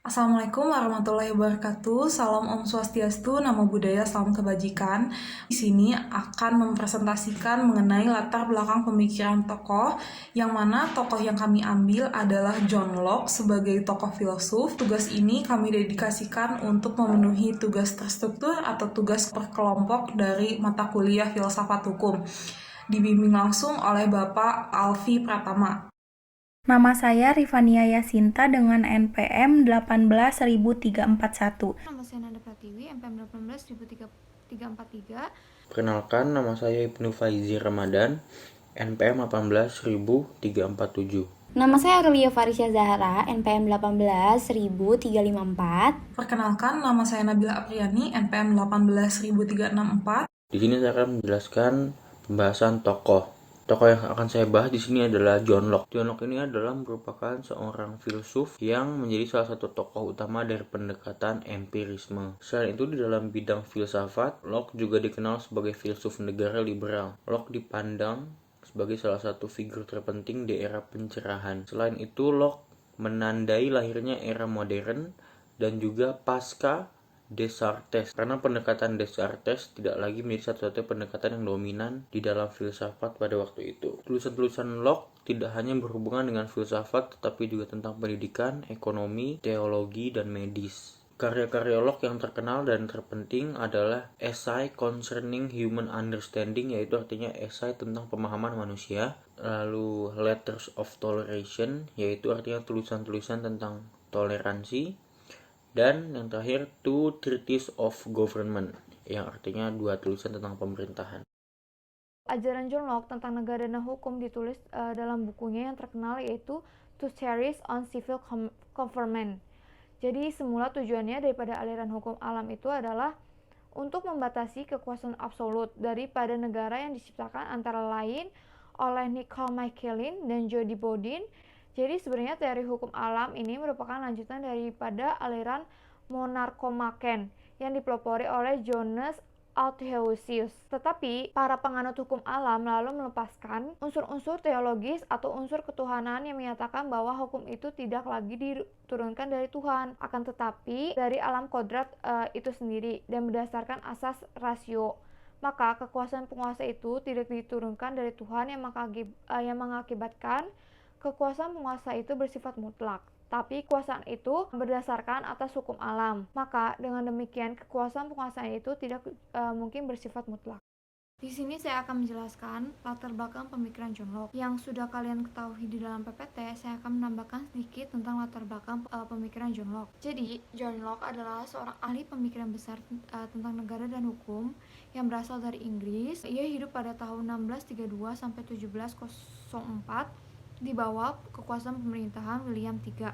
Assalamualaikum warahmatullahi wabarakatuh. Salam Om Swastiastu, Namo Buddhaya, Salam Kebajikan. Di sini akan mempresentasikan mengenai latar belakang pemikiran tokoh, yang mana tokoh yang kami ambil adalah John Locke sebagai tokoh filosof. Tugas ini kami dedikasikan untuk memenuhi tugas terstruktur atau tugas per kelompok dari mata kuliah filsafat hukum. Dibimbing langsung oleh Bapak Alfi Pratama. Nama saya Rifania Yasinta dengan NPM 18341. Nama saya Nanda Pratiwi, NPM 18343. Perkenalkan, nama saya Ibnu Faizi Ramadan, NPM 18347. Nama saya Aurelia Farisya Zahra, NPM 18354. Perkenalkan, nama saya Nabila Apriani, NPM 18364. Di sini saya akan menjelaskan pembahasan tokoh. Tokoh yang akan saya bahas di sini adalah John Locke. John Locke ini adalah merupakan seorang filsuf yang menjadi salah satu tokoh utama dari pendekatan empirisme. Selain itu, di dalam bidang filsafat, Locke juga dikenal sebagai filsuf negara liberal. Locke dipandang sebagai salah satu figur terpenting di era pencerahan. Selain itu, Locke menandai lahirnya era modern dan juga pasca Descartes, karena pendekatan Descartes tidak lagi menjadi satu-satunya pendekatan yang dominan di dalam filsafat pada waktu itu. Tulisan-tulisan Locke tidak hanya berhubungan dengan filsafat, tetapi juga tentang pendidikan, ekonomi, teologi, dan medis. Karya-karya Locke yang terkenal dan terpenting adalah Essay Concerning Human Understanding, yaitu artinya esai tentang pemahaman manusia. Lalu Letters of Toleration, yaitu artinya tulisan-tulisan tentang toleransi. Dan yang terakhir, Two Treatises of Government, yang artinya 2 tulisan tentang pemerintahan. Ajaran John Locke tentang negara dan hukum ditulis dalam bukunya yang terkenal, yaitu Two Theories on Civil Government. Jadi semula tujuannya daripada aliran hukum alam itu adalah untuk membatasi kekuasaan absolut daripada negara yang diciptakan antara lain oleh Nicole Machiavelli dan Jody Bodin. Jadi sebenarnya teori hukum alam ini merupakan lanjutan daripada aliran monarkomaken yang dipelopori oleh Jonas Althusius. Tetapi para penganut hukum alam lalu melepaskan unsur-unsur teologis atau unsur ketuhanan yang menyatakan bahwa hukum itu tidak lagi diturunkan dari Tuhan, akan tetapi dari alam kodrat itu sendiri dan berdasarkan asas rasio. Maka kekuasaan penguasa itu tidak diturunkan dari Tuhan yang mengakibatkan kekuasaan penguasa itu bersifat mutlak, tapi kekuasaan itu berdasarkan atas hukum alam. Maka dengan demikian kekuasaan penguasa itu tidak mungkin bersifat mutlak. Di sini saya akan menjelaskan latar belakang pemikiran John Locke. Yang sudah kalian ketahui di dalam PPT, saya akan menambahkan sedikit tentang latar belakang pemikiran John Locke. Jadi, John Locke adalah seorang ahli pemikiran besar tentang negara dan hukum yang berasal dari Inggris. Ia hidup pada tahun 1632 sampai 1704 di bawah kekuasaan pemerintahan William III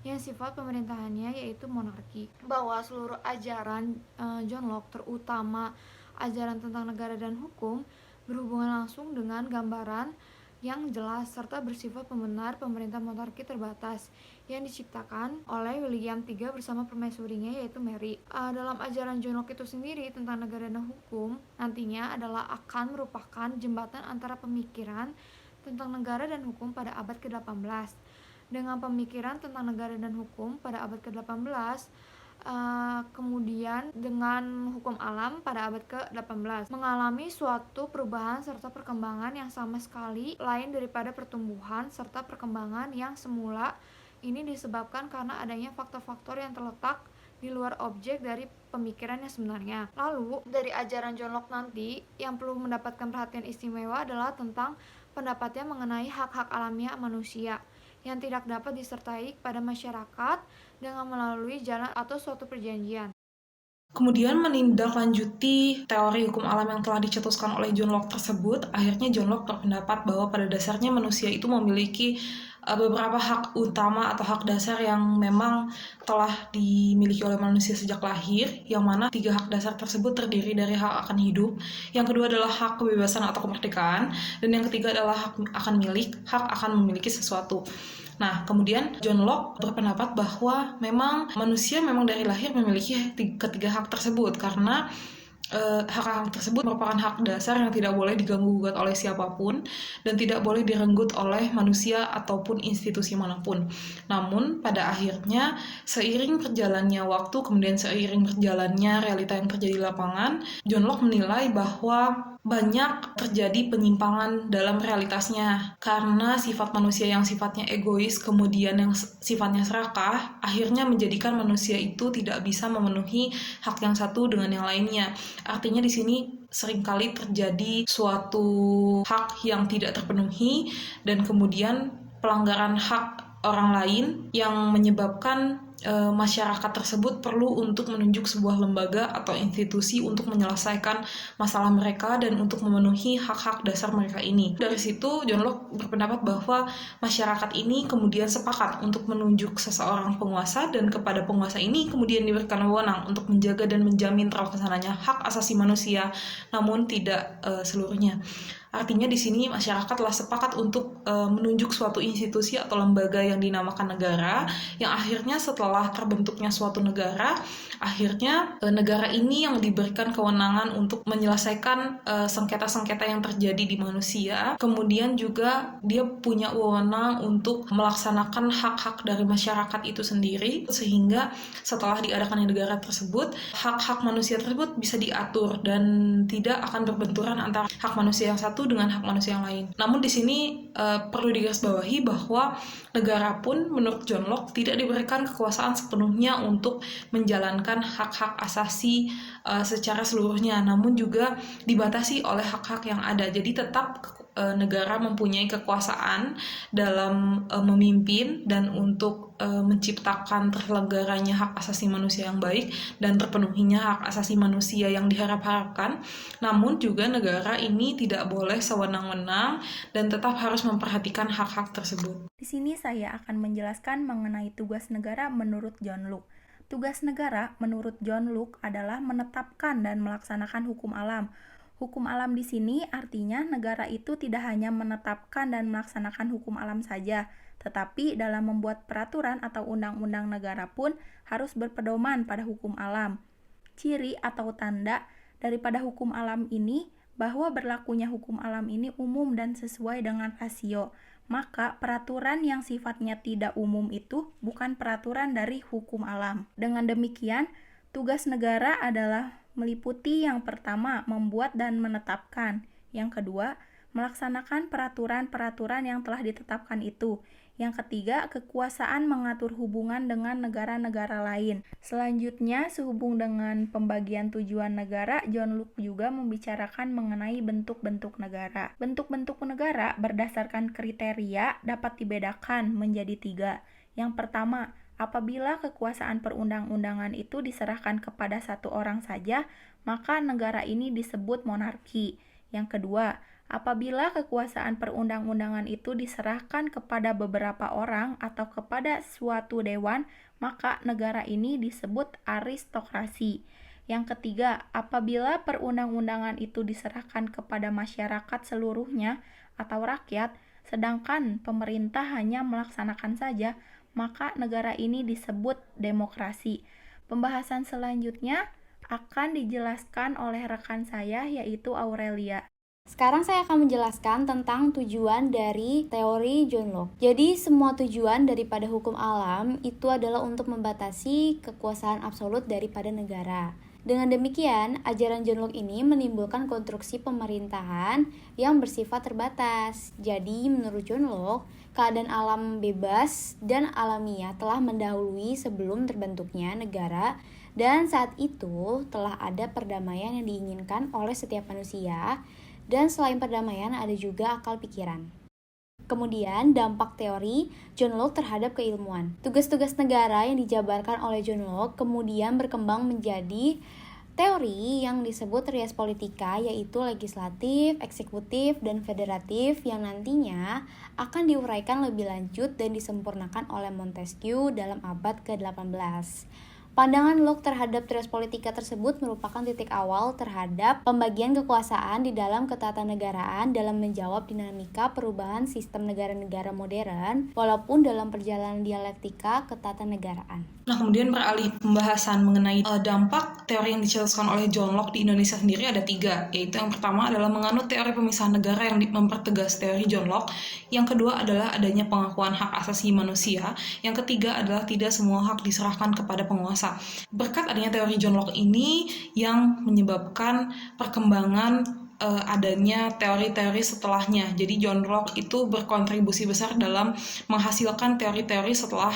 yang sifat pemerintahannya yaitu monarki. Bahwa seluruh ajaran John Locke, terutama ajaran tentang negara dan hukum, berhubungan langsung dengan gambaran yang jelas serta bersifat pembenar pemerintah monarki terbatas yang diciptakan oleh William III bersama permaisurinya yaitu Mary. Dalam ajaran John Locke itu sendiri tentang negara dan hukum nantinya adalah akan merupakan jembatan antara pemikiran tentang negara dan hukum pada abad ke-18 dengan pemikiran tentang negara dan hukum pada abad ke-18, kemudian dengan hukum alam pada abad ke-18 mengalami suatu perubahan serta perkembangan yang sama sekali lain daripada pertumbuhan serta perkembangan yang semula ini disebabkan karena adanya faktor-faktor yang terletak di luar objek dari pemikiran yang sebenarnya. Lalu dari ajaran John Locke nanti yang perlu mendapatkan perhatian istimewa adalah tentang pendapatnya mengenai hak-hak alamiah manusia yang tidak dapat disertai pada masyarakat dengan melalui jalan atau suatu perjanjian. Kemudian menindaklanjuti teori hukum alam yang telah dicetuskan oleh John Locke tersebut, akhirnya John Locke berpendapat bahwa pada dasarnya manusia itu memiliki beberapa hak utama atau hak dasar yang memang telah dimiliki oleh manusia sejak lahir, yang mana 3 hak dasar tersebut terdiri dari hak akan hidup, yang kedua adalah hak kebebasan atau kemerdekaan, dan yang ketiga adalah hak akan memiliki sesuatu. Nah, kemudian John Locke berpendapat bahwa memang manusia memang dari lahir memiliki ketiga hak tersebut, karena hak-hak tersebut merupakan hak dasar yang tidak boleh diganggu-gugat oleh siapapun dan tidak boleh direnggut oleh manusia ataupun institusi manapun. Namun, pada akhirnya, seiring berjalannya waktu, kemudian seiring berjalannya realita yang terjadi di lapangan, John Locke menilai bahwa banyak terjadi penyimpangan dalam realitasnya karena sifat manusia yang sifatnya egois kemudian yang sifatnya serakah akhirnya menjadikan manusia itu tidak bisa memenuhi hak yang satu dengan yang lainnya. Artinya di sini seringkali terjadi suatu hak yang tidak terpenuhi dan kemudian pelanggaran hak orang lain yang menyebabkan masyarakat tersebut perlu untuk menunjuk sebuah lembaga atau institusi untuk menyelesaikan masalah mereka dan untuk memenuhi hak-hak dasar mereka ini. Dari situ John Locke berpendapat bahwa masyarakat ini kemudian sepakat untuk menunjuk seseorang penguasa dan kepada penguasa ini kemudian diberikan wewenang untuk menjaga dan menjamin terlaksananya hak asasi manusia, namun tidak seluruhnya. Artinya di sini masyarakat telah sepakat untuk menunjuk suatu institusi atau lembaga yang dinamakan negara, yang akhirnya setelah terbentuknya suatu negara, akhirnya negara ini yang diberikan kewenangan untuk menyelesaikan sengketa-sengketa yang terjadi di manusia. Kemudian juga dia punya wewenang untuk melaksanakan hak-hak dari masyarakat itu sendiri, sehingga setelah diadakannya negara tersebut, hak-hak manusia tersebut bisa diatur dan tidak akan berbenturan antara hak manusia yang satu dengan hak manusia yang lain. Namun di sini perlu digarisbawahi bahwa negara pun menurut John Locke tidak diberikan kekuasaan sepenuhnya untuk menjalankan hak-hak asasi secara seluruhnya, namun juga dibatasi oleh hak-hak yang ada. Jadi tetap negara mempunyai kekuasaan dalam memimpin dan untuk menciptakan terselenggaranya hak asasi manusia yang baik dan terpenuhinya hak asasi manusia yang diharap-harapkan. Namun juga negara ini tidak boleh sewenang-wenang dan tetap harus memperhatikan hak-hak tersebut. Di sini saya akan menjelaskan mengenai tugas negara menurut John Locke. Tugas negara menurut John Locke adalah menetapkan dan melaksanakan hukum alam. Hukum alam di sini artinya negara itu tidak hanya menetapkan dan melaksanakan hukum alam saja, tetapi dalam membuat peraturan atau undang-undang negara pun harus berpedoman pada hukum alam. Ciri atau tanda daripada hukum alam ini bahwa berlakunya hukum alam ini umum dan sesuai dengan rasio. Maka peraturan yang sifatnya tidak umum itu bukan peraturan dari hukum alam. Dengan demikian, tugas negara adalah meliputi yang pertama, membuat dan menetapkan. Yang kedua, melaksanakan peraturan-peraturan yang telah ditetapkan itu. Yang ketiga, kekuasaan mengatur hubungan dengan negara-negara lain. Selanjutnya, sehubung dengan pembagian tujuan negara, John Locke juga membicarakan mengenai bentuk-bentuk negara. Bentuk-bentuk negara berdasarkan kriteria dapat dibedakan menjadi 3. Yang pertama, apabila kekuasaan perundang-undangan itu diserahkan kepada satu orang saja, maka negara ini disebut monarki. Yang kedua, apabila kekuasaan perundang-undangan itu diserahkan kepada beberapa orang atau kepada suatu dewan, maka negara ini disebut aristokrasi. Yang ketiga, apabila perundang-undangan itu diserahkan kepada masyarakat seluruhnya atau rakyat, sedangkan pemerintah hanya melaksanakan saja, maka negara ini disebut demokrasi. Pembahasan selanjutnya akan dijelaskan oleh rekan saya yaitu Aurelia. Sekarang saya akan menjelaskan tentang tujuan dari teori John Locke. Jadi semua tujuan daripada hukum alam itu adalah untuk membatasi kekuasaan absolut daripada negara. Dengan demikian, ajaran John Locke ini menimbulkan konstruksi pemerintahan yang bersifat terbatas. Jadi menurut John Locke, keadaan alam bebas dan alamiah telah mendahului sebelum terbentuknya negara, dan saat itu telah ada perdamaian yang diinginkan oleh setiap manusia, dan selain perdamaian ada juga akal pikiran. Kemudian dampak teori John Locke terhadap keilmuan. Tugas-tugas negara yang dijabarkan oleh John Locke kemudian berkembang menjadi teori yang disebut res politica, yaitu legislatif, eksekutif, dan federatif yang nantinya akan diuraikan lebih lanjut dan disempurnakan oleh Montesquieu dalam abad ke-18. Pandangan Locke terhadap teori politika tersebut merupakan titik awal terhadap pembagian kekuasaan di dalam ketatanegaraan dalam menjawab dinamika perubahan sistem negara-negara modern, walaupun dalam perjalanan dialektika ketatanegaraan. Nah, kemudian beralih pembahasan mengenai dampak teori yang dicetuskan oleh John Locke di Indonesia sendiri ada 3, yaitu yang pertama adalah menganut teori pemisahan negara yang mempertegas teori John Locke, yang kedua adalah adanya pengakuan hak asasi manusia, yang ketiga adalah tidak semua hak diserahkan kepada penguasa. Berkat adanya teori John Locke ini yang menyebabkan perkembangan adanya teori-teori setelahnya. Jadi John Locke itu berkontribusi besar dalam menghasilkan teori-teori setelah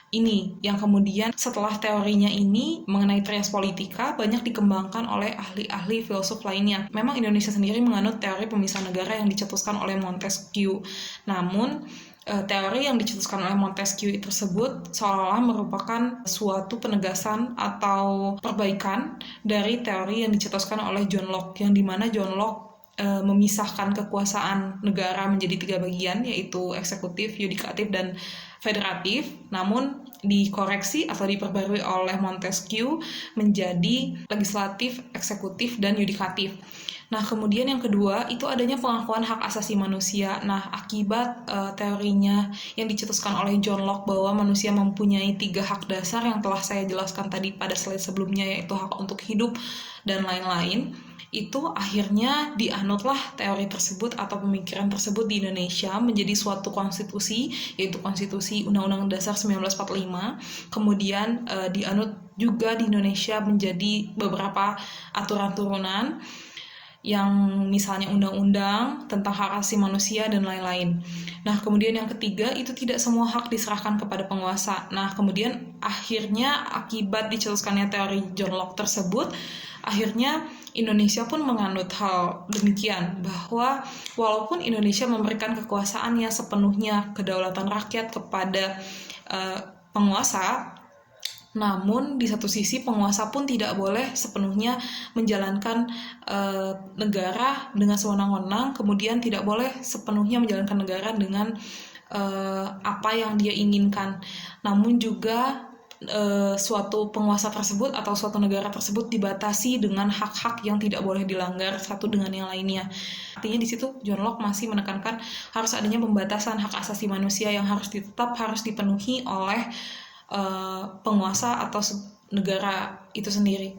ini, yang kemudian setelah teorinya ini mengenai trias politika banyak dikembangkan oleh ahli-ahli filsuf lainnya. Memang Indonesia sendiri menganut teori pemisahan negara yang dicetuskan oleh Montesquieu. Namun teori yang dicetuskan oleh Montesquieu tersebut seolah-olah merupakan suatu penegasan atau perbaikan dari teori yang dicetuskan oleh John Locke, yang dimana John Locke memisahkan kekuasaan negara menjadi 3 bagian, yaitu eksekutif, yudikatif, dan federatif, namun dikoreksi atau diperbarui oleh Montesquieu menjadi legislatif, eksekutif, dan yudikatif. Nah, kemudian yang kedua itu adanya pengakuan hak asasi manusia. Nah, akibat teorinya yang dicetuskan oleh John Locke bahwa manusia mempunyai 3 hak dasar yang telah saya jelaskan tadi pada slide sebelumnya, yaitu hak untuk hidup dan lain-lain, itu akhirnya dianutlah teori tersebut atau pemikiran tersebut di Indonesia menjadi suatu konstitusi, yaitu Konstitusi Undang-Undang Dasar 1945. Kemudian dianut juga di Indonesia menjadi beberapa aturan turunan, yang misalnya undang-undang tentang hak asasi manusia dan lain-lain. Nah, kemudian yang ketiga itu tidak semua hak diserahkan kepada penguasa. Nah, kemudian akhirnya akibat dicetuskannya teori John Locke tersebut, akhirnya Indonesia pun menganut hal demikian, bahwa walaupun Indonesia memberikan kekuasaannya sepenuhnya kedaulatan rakyat kepada penguasa, namun di satu sisi penguasa pun tidak boleh sepenuhnya menjalankan negara dengan sewenang-wenang, kemudian tidak boleh sepenuhnya menjalankan negara dengan apa yang dia inginkan. Namun juga suatu penguasa tersebut atau suatu negara tersebut dibatasi dengan hak-hak yang tidak boleh dilanggar satu dengan yang lainnya. Artinya di situ John Locke masih menekankan harus adanya pembatasan hak asasi manusia yang harus dipenuhi oleh penguasa atau negara itu sendiri.